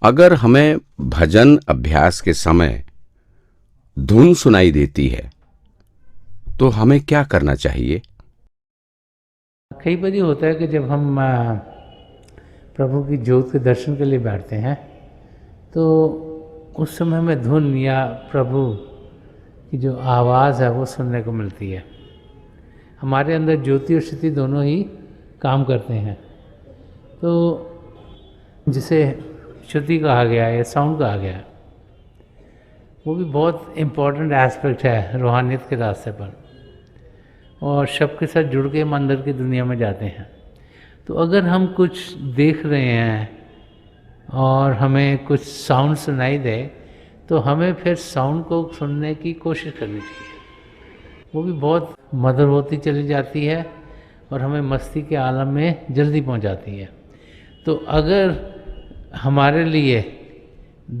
अगर हमें भजन अभ्यास के समय धुन सुनाई देती है तो हमें क्या करना चाहिए? कई बार ये होता है कि जब हम प्रभु की ज्योत के दर्शन के लिए बैठते हैं तो उस समय में धुन या प्रभु की जो आवाज़ है वो सुनने को मिलती है। हमारे अंदर ज्योति और स्थिति दोनों ही काम करते हैं। तो जिसे श्रुति कहा गया है या साउंड कहा गया है, वो भी बहुत इम्पोर्टेंट एस्पेक्ट है रूहानियत के रास्ते पर, और शब के साथ जुड़ के हम अंदर की दुनिया में जाते हैं। तो अगर हम कुछ देख रहे हैं और हमें कुछ साउंड सुनाई दे तो हमें फिर साउंड को सुनने की कोशिश करनी चाहिए। वो भी बहुत मधुर होती चली जाती है और हमें मस्ती के आलम में जल्दी पहुंचाती है। तो अगर हमारे लिए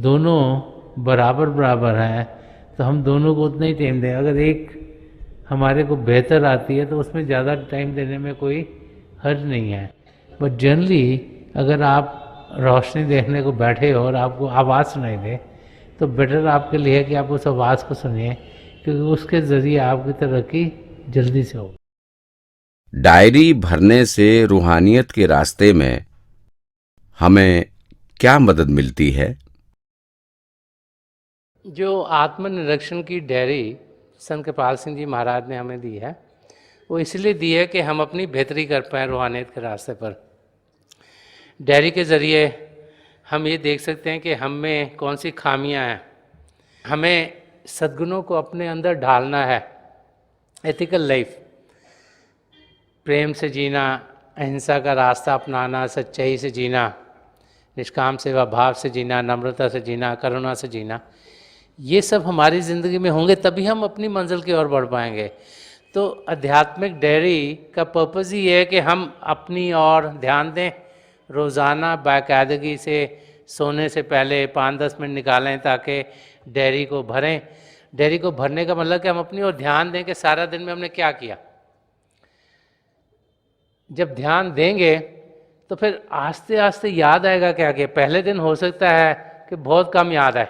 दोनों बराबर बराबर हैं तो हम दोनों को उतना ही टाइम दें। अगर एक हमारे को बेहतर आती है तो उसमें ज़्यादा टाइम देने में कोई हर्ज नहीं है। बट जनरली अगर आप रोशनी देखने को बैठे हो और आपको आवाज़ सुनाई दे तो बेटर आपके लिए है कि आप उस आवाज़ को सुनिए, क्योंकि उसके ज़रिए आपकी तरक्की जल्दी से हो। डायरी भरने से रूहानियत के रास्ते में हमें क्या मदद मिलती है? जो आत्मनिरीक्षण की डायरी संत कृपाल सिंह जी महाराज ने हमें दी है, वो इसलिए दी है कि हम अपनी बेहतरी कर पाएँ रूहानियत के रास्ते पर। डायरी के ज़रिए हम ये देख सकते हैं कि हम में कौन सी खामियां हैं। हमें सद्गुणों को अपने अंदर ढालना है। एथिकल लाइफ, प्रेम से जीना, अहिंसा का रास्ता अपनाना, सच्चाई से जीना, निष्काम सेवा भाव से जीना, नम्रता से जीना, करुणा से जीना, ये सब हमारी ज़िंदगी में होंगे तभी हम अपनी मंजिल की ओर बढ़ पाएंगे। तो आध्यात्मिक डायरी का पर्पज़ ही है कि हम अपनी ओर ध्यान दें, रोज़ाना बाकायदगी से सोने से पहले 5-10 मिनट निकालें ताकि डायरी को भरें। डायरी को भरने का मतलब कि हम अपनी ओर ध्यान दें कि सारा दिन में हमने क्या किया। जब ध्यान देंगे तो फिर आस्ते आस्ते याद आएगा क्या किया। पहले दिन हो सकता है कि बहुत कम याद आए,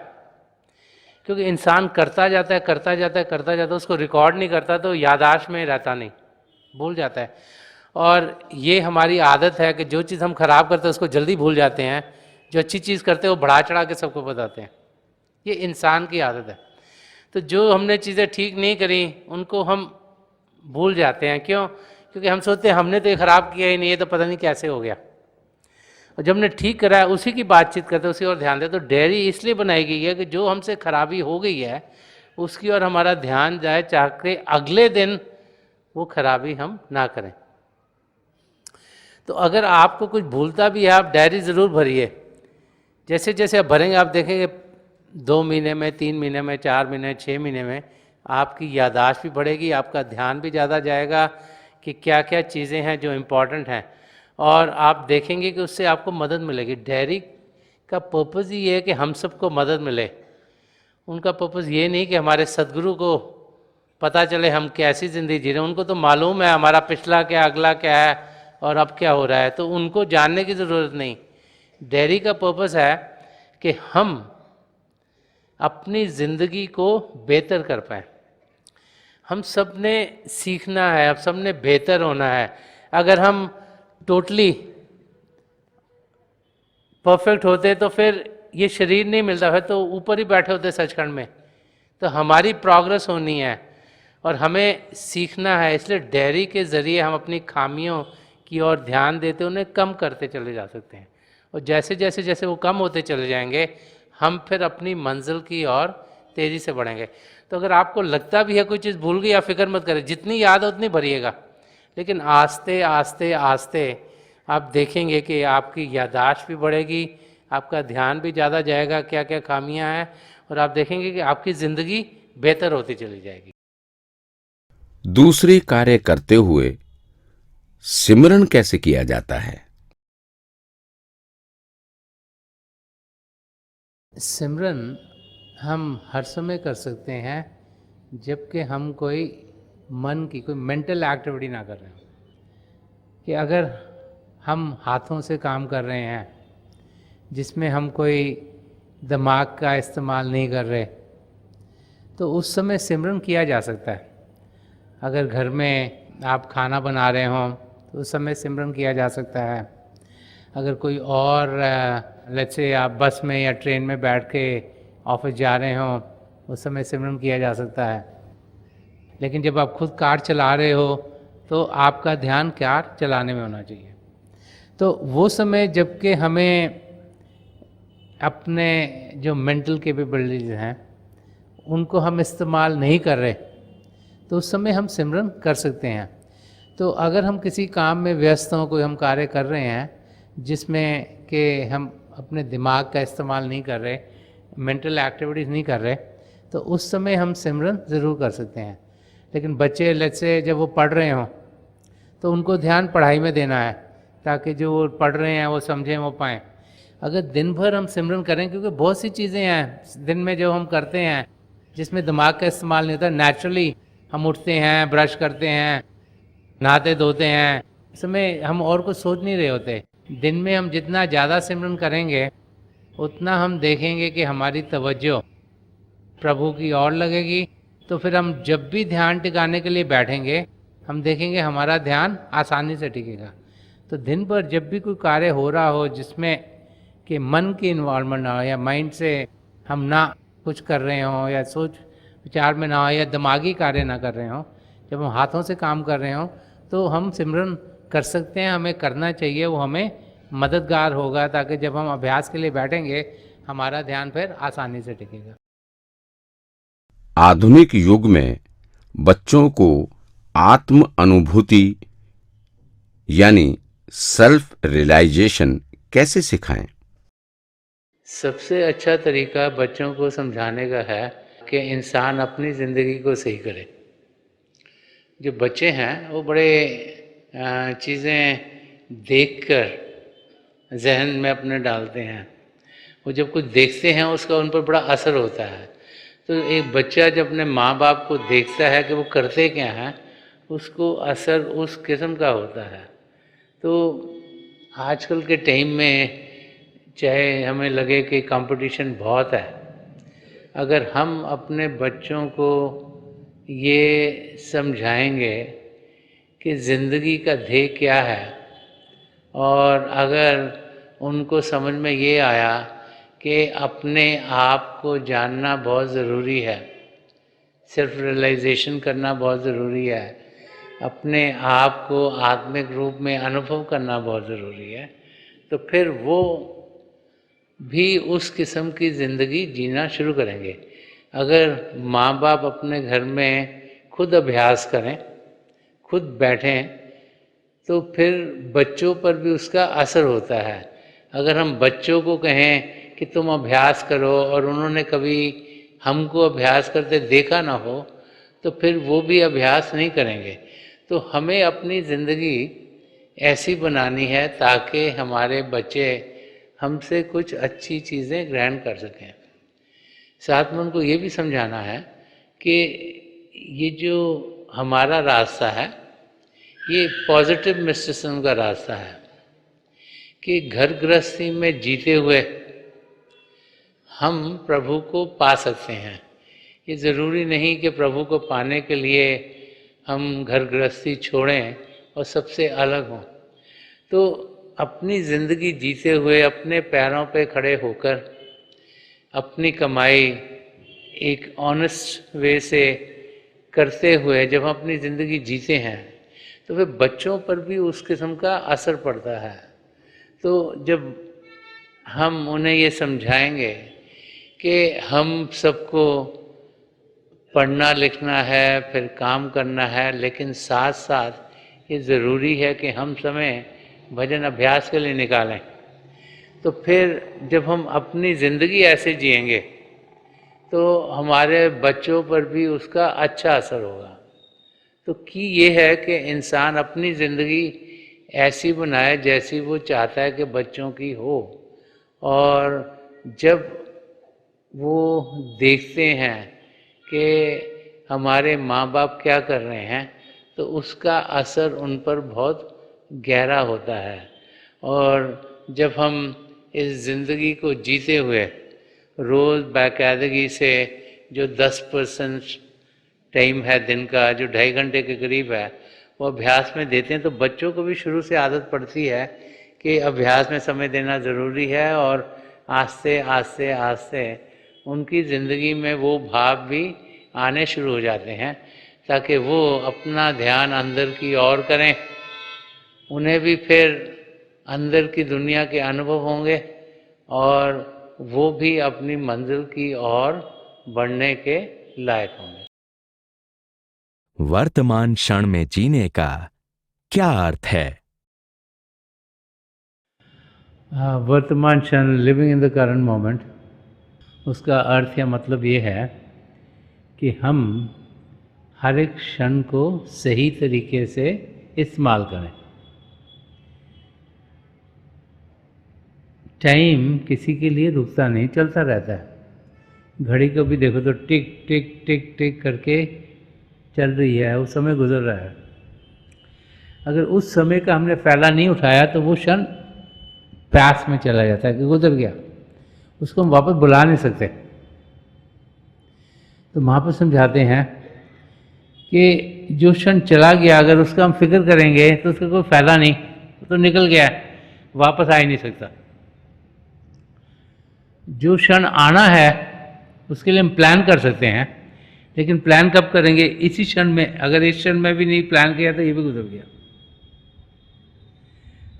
क्योंकि इंसान करता जाता है करता जाता है करता जाता है, उसको रिकॉर्ड नहीं करता तो याददाश्त में रहता नहीं, भूल जाता है। और ये हमारी आदत है कि जो चीज़ हम खराब करते हैं उसको जल्दी भूल जाते हैं, जो अच्छी चीज़ करते हैं वो बढ़ा चढ़ा के सबको बताते हैं। ये इंसान की आदत है। तो जो हमने चीज़ें ठीक नहीं करी उनको हम भूल जाते हैं। क्यों? क्योंकि हम सोचते हैं हमने तो ये ख़राब किया ही नहीं, ये तो पता नहीं कैसे हो गया। और जब हमने ठीक करा है उसी की बातचीत करते उसी और ध्यान दे। तो डायरी इसलिए बनाई गई है कि जो हमसे खराबी हो गई है उसकी ओर हमारा ध्यान जाए, चाह के अगले दिन वो खराबी हम ना करें। तो अगर आपको कुछ भूलता भी है आप डायरी ज़रूर भरिए। जैसे जैसे आप भरेंगे आप देखेंगे 2 महीने में, 3 महीने में, 4 महीने, 6 महीने में आपकी याददाश्त भी बढ़ेगी, आपका ध्यान भी ज़्यादा जाएगा कि क्या क्या चीज़ें हैं जो इम्पोर्टेंट हैं, और आप देखेंगे कि उससे आपको मदद मिलेगी। डायरी का पर्पज़ ही ये है कि हम सबको मदद मिले। उनका पर्पज़ ये नहीं कि हमारे सदगुरु को पता चले हम कैसी ज़िंदगी जी रहे हैं। उनको तो मालूम है हमारा पिछला क्या, अगला क्या है और अब क्या हो रहा है, तो उनको जानने की ज़रूरत नहीं। डायरी का पर्पज़ है कि हम अपनी ज़िंदगी को बेहतर कर पाएँ। हम सब ने सीखना है, अब सब ने बेहतर होना है। अगर हम टोटली परफेक्ट होते तो फिर ये शरीर नहीं मिलता, फिर तो ऊपर ही बैठे होते सचखंड में। तो हमारी प्रोग्रेस होनी है और हमें सीखना है। इसलिए डायरी के ज़रिए हम अपनी खामियों की ओर ध्यान देते उन्हें कम करते चले जा सकते हैं, और जैसे जैसे जैसे वो कम होते चले जाएंगे हम फिर अपनी मंजिल की ओर तेज़ी से बढ़ेंगे। तो अगर आपको लगता भी है कोई चीज़ भूल गई, आप फिक्र मत करें, जितनी याद है उतनी भरिएगा। लेकिन आस्ते आस्ते आस्ते आप देखेंगे कि आपकी याददाश्त भी बढ़ेगी, आपका ध्यान भी ज़्यादा जाएगा क्या क्या खामियां हैं, और आप देखेंगे कि आपकी ज़िंदगी बेहतर होती चली जाएगी। दूसरे कार्य करते हुए सिमरन कैसे किया जाता है? सिमरन हम हर समय कर सकते हैं जबकि हम कोई मन की कोई मेंटल एक्टिविटी ना कर रहे हो। कि अगर हम हाथों से काम कर रहे हैं जिसमें हम कोई दिमाग का इस्तेमाल नहीं कर रहे, तो उस समय सिमरन किया जा सकता है। अगर घर में आप खाना बना रहे हों तो उस समय सिमरन किया जा सकता है। अगर कोई और लेट्स से आप बस में या ट्रेन में बैठ के ऑफिस जा रहे हों, उस समय सिमरन किया जा सकता है। लेकिन जब आप खुद कार चला रहे हो तो आपका ध्यान कार चलाने में होना चाहिए। तो वो समय जबकि हमें अपने जो मेंटल कैपेबिलिटीज हैं उनको हम इस्तेमाल नहीं कर रहे, तो उस समय हम सिमरन कर सकते हैं। तो अगर हम किसी काम में व्यस्त हों, कोई हम कार्य कर रहे हैं जिसमें कि हम अपने दिमाग का इस्तेमाल नहीं कर रहे, मेंटल एक्टिविटीज़ नहीं कर रहे, तो उस समय हम सिमरन ज़रूर कर सकते हैं। लेकिन बच्चे लेट्स से जब वो पढ़ रहे हों तो उनको ध्यान पढ़ाई में देना है, ताकि जो वो पढ़ रहे हैं वो समझें, वो पाएँ। अगर दिन भर हम सिमरन करें, क्योंकि बहुत सी चीज़ें हैं दिन में जो हम करते हैं जिसमें दिमाग का इस्तेमाल नहीं होता, नेचुरली हम उठते हैं, ब्रश करते हैं, नहाते धोते हैं, इस समय हम और कुछ सोच नहीं रहे होते। दिन में हम जितना ज़्यादा सिमरन करेंगे उतना हम देखेंगे कि हमारी तवज्जो प्रभु की ओर लगेगी। तो फिर हम जब भी ध्यान टिकाने के लिए बैठेंगे, हम देखेंगे हमारा ध्यान आसानी से टिकेगा। तो दिन भर जब भी कोई कार्य हो रहा हो जिसमें कि मन की इन्वॉल्वमेंट ना हो, या माइंड से हम ना कुछ कर रहे हों, या सोच विचार में ना हो, या दिमागी कार्य ना कर रहे हों, जब हम हाथों से काम कर रहे हों तो हम सिमरन कर सकते हैं, हमें करना चाहिए। वो हमें मददगार होगा, ताकि जब हम अभ्यास के लिए बैठेंगे हमारा ध्यान फिर आसानी से टिकेगा। आधुनिक युग में बच्चों को आत्म अनुभूति यानी सेल्फ रियलाइजेशन कैसे सिखाएं? सबसे अच्छा तरीका बच्चों को समझाने का है कि इंसान अपनी ज़िंदगी को सही करे। जो बच्चे हैं वो बड़े चीज़ें देखकर जहन में अपने डालते हैं। वो जब कुछ देखते हैं उसका उन पर बड़ा असर होता है। तो एक बच्चा जब अपने माँ बाप को देखता है कि वो करते क्या हैं, उसको असर उस किस्म का होता है। तो आजकल के टाइम में चाहे हमें लगे कि कंपटीशन बहुत है, अगर हम अपने बच्चों को ये समझाएंगे कि ज़िंदगी का ध्येय क्या है, और अगर उनको समझ में ये आया कि अपने आप को जानना बहुत ज़रूरी है, सेल्फ रियलाइजेशन करना बहुत ज़रूरी है, अपने आप को आत्मिक रूप में अनुभव करना बहुत ज़रूरी है, तो फिर वो भी उस किस्म की ज़िंदगी जीना शुरू करेंगे। अगर माँ बाप अपने घर में खुद अभ्यास करें, खुद बैठें, तो फिर बच्चों पर भी उसका असर होता है। अगर हम बच्चों को कहें कि तुम अभ्यास करो और उन्होंने कभी हमको अभ्यास करते देखा ना हो, तो फिर वो भी अभ्यास नहीं करेंगे। तो हमें अपनी ज़िंदगी ऐसी बनानी है ताकि हमारे बच्चे हमसे कुछ अच्छी चीज़ें ग्रहण कर सकें। साथ में उनको ये भी समझाना है कि ये जो हमारा रास्ता है ये पॉजिटिव मिस्टिसिज्म का रास्ता है, कि घर गृहस्थी में जीते हुए हम प्रभु को पा सकते हैं। ये ज़रूरी नहीं कि प्रभु को पाने के लिए हम घर गृहस्थी छोड़ें और सबसे अलग हों। तो अपनी ज़िंदगी जीते हुए अपने पैरों पे खड़े होकर अपनी कमाई एक ऑनेस्ट वे से करते हुए जब हम अपनी ज़िंदगी जीते हैं, तो फिर बच्चों पर भी उस किस्म का असर पड़ता है। तो जब हम उन्हें ये समझाएंगे कि हम सबको पढ़ना लिखना है, फिर काम करना है, लेकिन साथ साथ ये ज़रूरी है कि हम समय भजन अभ्यास के लिए निकालें, तो फिर जब हम अपनी ज़िंदगी ऐसे जिएंगे तो हमारे बच्चों पर भी उसका अच्छा असर होगा। तो की ये है कि इंसान अपनी ज़िंदगी ऐसी बनाए जैसी वो चाहता है कि बच्चों की हो, और जब वो देखते हैं कि हमारे माँ बाप क्या कर रहे हैं, तो उसका असर उन पर बहुत गहरा होता है। और जब हम इस ज़िंदगी को जीते हुए रोज़ बाकायदगी से जो 10% टाइम है दिन का, जो 2.5 घंटे के करीब है, वो अभ्यास में देते हैं, तो बच्चों को भी शुरू से आदत पड़ती है कि अभ्यास में समय देना ज़रूरी है, और आस्ते आस्ते आस्ते उनकी ज़िंदगी में वो भाव भी आने शुरू हो जाते हैं, ताकि वो अपना ध्यान अंदर की ओर करें। उन्हें भी फिर अंदर की दुनिया के अनुभव होंगे और वो भी अपनी मंजिल की ओर बढ़ने के लायक होंगे। वर्तमान क्षण में जीने का क्या अर्थ है? वर्तमान क्षण, living in the current moment, उसका अर्थ या मतलब ये है कि हम हर एक क्षण को सही तरीके से इस्तेमाल करें। टाइम किसी के लिए रुकता नहीं, चलता रहता है। घड़ी को भी देखो तो टिक टिक टिक टिक करके चल रही है, वो समय गुजर रहा है। अगर उस समय का हमने फ़ायदा नहीं उठाया तो वो क्षण प्यास में चला जाता है कि गुजर गया, उसको हम वापस बुला नहीं सकते। तो महापुरुष समझाते हैं कि जो क्षण चला गया, अगर उसका हम फिक्र करेंगे तो उसका कोई फ़ायदा नहीं, तो निकल गया, वापस आ ही नहीं सकता। जो क्षण आना है उसके लिए हम प्लान कर सकते हैं, लेकिन प्लान कब करेंगे? इसी क्षण में। अगर इस क्षण में भी नहीं प्लान किया तो ये भी गुजर गया।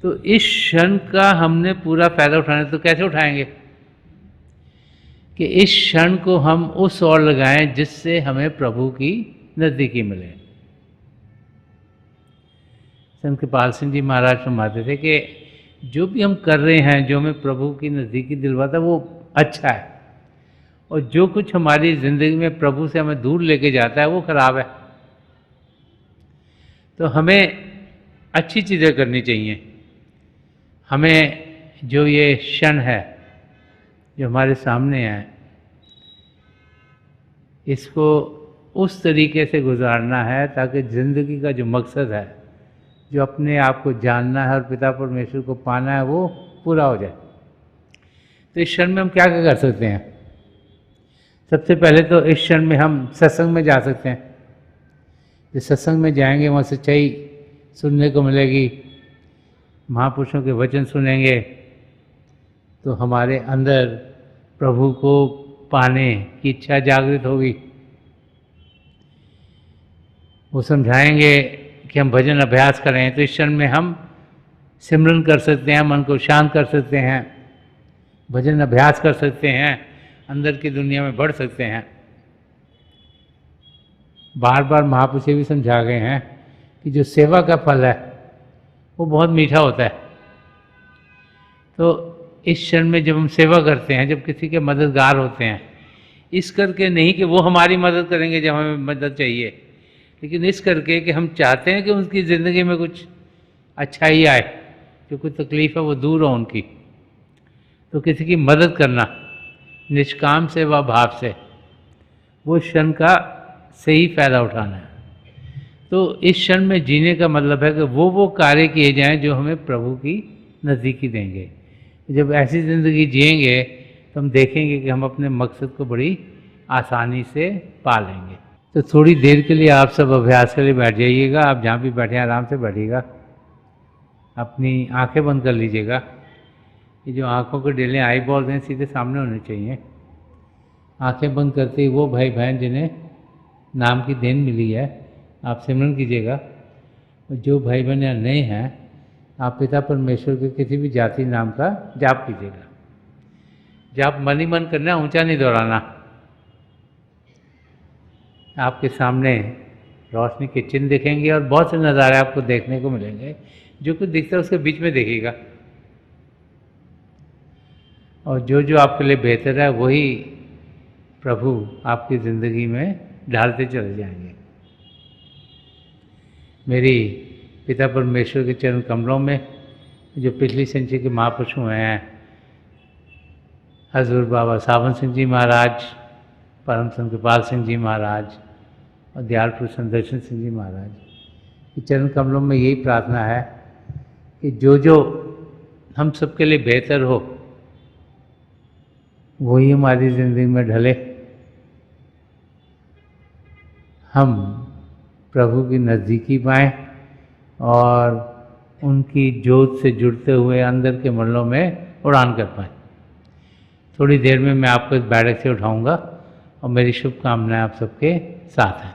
तो इस क्षण का हमने पूरा फ़ायदा उठाना है, तो कैसे उठाएंगे? कि इस क्षण को हम उस ओर लगाएं जिससे हमें प्रभु की नज़दीकी मिले। संत कृपाल सिंह जी महाराज फरमाते थे कि जो भी हम कर रहे हैं, जो हमें प्रभु की नज़दीकी दिलवाता है, वो अच्छा है, और जो कुछ हमारी ज़िंदगी में प्रभु से हमें दूर लेके जाता है वो खराब है। तो हमें अच्छी चीज़ें करनी चाहिए। हमें जो ये क्षण है जो हमारे सामने है, इसको उस तरीके से गुजारना है ताकि ज़िंदगी का जो मकसद है, जो अपने आप को जानना है और पिता परमेश्वर को पाना है, वो पूरा हो जाए। तो इस क्षण में हम क्या क्या कर सकते हैं? सबसे पहले तो इस क्षण में हम सत्संग में जा सकते हैं। जिस सत्संग में जाएंगे वहाँ सच्चाई सुनने को मिलेगी, महापुरुषों के वचन सुनेंगे, तो हमारे अंदर प्रभु को पाने की इच्छा जागृत होगी। वो समझाएंगे कि हम भजन अभ्यास करें, तो इस क्षण में हम सिमरन कर सकते हैं, मन को शांत कर सकते हैं, भजन अभ्यास कर सकते हैं, अंदर की दुनिया में बढ़ सकते हैं। बार बार महापुरुष भी समझा गए हैं कि जो सेवा का फल है वो बहुत मीठा होता है। तो इस क्षण में जब हम सेवा करते हैं, जब किसी के मददगार होते हैं, इस करके नहीं कि वो हमारी मदद करेंगे जब हमें मदद चाहिए, लेकिन इस करके कि हम चाहते हैं कि उनकी ज़िंदगी में कुछ अच्छा ही आए, जो कुछ तकलीफ़ है वो दूर हो उनकी। तो किसी की मदद करना निष्काम सेवा भाव से, वो क्षण का सही फ़ायदा उठाना है। तो इस क्षण में जीने का मतलब है कि वो कार्य किए जाएं जो हमें प्रभु की नज़दीकी देंगे। जब ऐसी ज़िंदगी जिएंगे तो हम देखेंगे कि हम अपने मकसद को बड़ी आसानी से पा लेंगे। तो थोड़ी देर के लिए आप सब अभ्यास के लिए बैठ जाइएगा। आप जहाँ भी बैठे आराम से बैठिएगा, अपनी आंखें बंद कर लीजिएगा। ये जो आँखों के डेले आई बॉल्स हैं सीधे सामने होने चाहिए। आंखें बंद करते ही वो भाई बहन जिन्हें नाम की देन मिली है, आप सिमरन कीजिएगा। और जो भाई बहन यहाँ नए हैं, आप पिता परमेश्वर के किसी भी जाति नाम का जाप कीजिएगा। जाप मन ही मन करना, ऊंचा नहीं दोहराना। आपके सामने रोशनी के चिन्ह दिखेंगे और बहुत से नज़ारे आपको देखने को मिलेंगे। जो कुछ दिखता है उसके बीच में देखिएगा, और जो जो आपके लिए बेहतर है वही प्रभु आपकी ज़िंदगी में डालते चले जाएंगे। मेरी पिता परमेश्वर के चरण कमलों में जो पिछली संचय के महापुरुष हुए हैं, हजूर बाबा सावन सिंह जी महाराज, परम संत कृपाल सिंह जी महाराज और दयाल पुरुष दर्शन सिंह जी महाराज के चरण कमलों में यही प्रार्थना है कि जो जो हम सबके लिए बेहतर हो वही हमारी ज़िंदगी में ढले, हम प्रभु की नज़दीकी पाएँ और उनकी जोत से जुड़ते हुए अंदर के मंडलों में उड़ान कर पाएँ। थोड़ी देर में मैं आपको इस बैठक से उठाऊंगा और मेरी शुभकामनाएं आप सबके साथ हैं।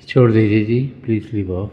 छोड़ दीजिए जी, प्लीज़ लीव ऑफ।